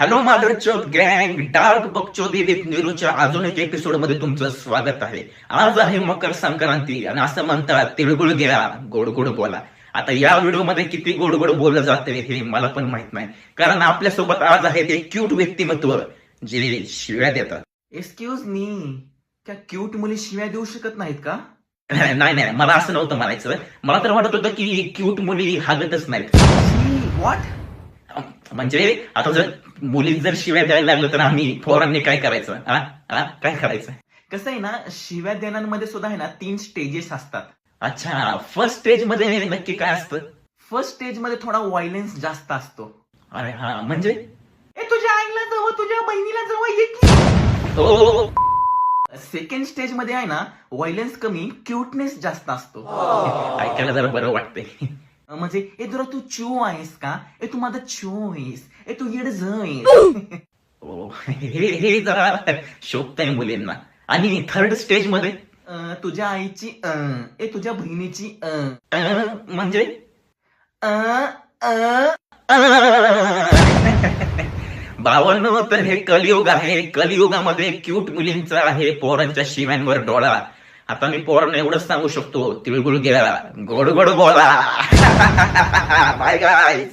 Hello माधवचोद गँग, dark बकचोदी with निरूच्या अजून एक एपिसोड मध्ये तुमचं स्वागत आहे. आज आहे मकर संक्रांती आणि असं म्हणतात तिळगुळ घ्या गोड गोड बोला. आता या व्हिडिओ मध्ये किती गोड गोड बोललं जाते हे मला पण माहित नाही, कारण आपल्यासोबत आज आहे ते क्यूट व्यक्तिमत्व जे शिव्या देतात. एक्सक्यूज मी, त्या क्यूट मुली शिव्या देऊ शकत नाहीत का? नाही नाही, मला असं नव्हतं म्हणायचं. मला तर वाटत होतं की क्यूट मुली हागतच नाहीत. व्हॉट? म्हणजे आता जर मुली जर शिव्या द्यायला लागलं तर आम्ही पोरांनी काय करायचं? काय करायचं? कसं आहे ना, शिव्या देण्यामध्ये सुद्धा आहे ना 3 स्टेजेस असतात. अच्छा, फर्स्ट स्टेज मध्ये नक्की काय असतं? फर्स्ट स्टेज मध्ये थोडा व्हायलन्स जास्त असतो. अरे हा, म्हणजे ए तुझ्या आईला जवळ, तुझ्या बहिणीला जवळ ये की. ओ, सेकंड स्टेज मध्ये आहे ना व्हायलन्स कमी, क्यूटनेस जास्त असतो. ऐकायला जरा बरं वाटतंय. म्हणजे ए तुला तू चू आहेस का? ए तू माझा चू आहेस? ए तू येड आहेस? ओ, हे जरा शोभतंय मुलींना. आणि थर्ड स्टेज मध्ये तुझ्या आईची ए तुझ्या बहिणीची म्हणजे बावन्न तर हे कलियुग आहे. कलियुगामध्ये क्यूट मुलींचा आहे पोरांच्या शिव्यांवर डोळा. आता मी पोरांना एवढंच सांगू शकतो, तिळगुळ घ्या गोड गोड बोला. बाय गाय.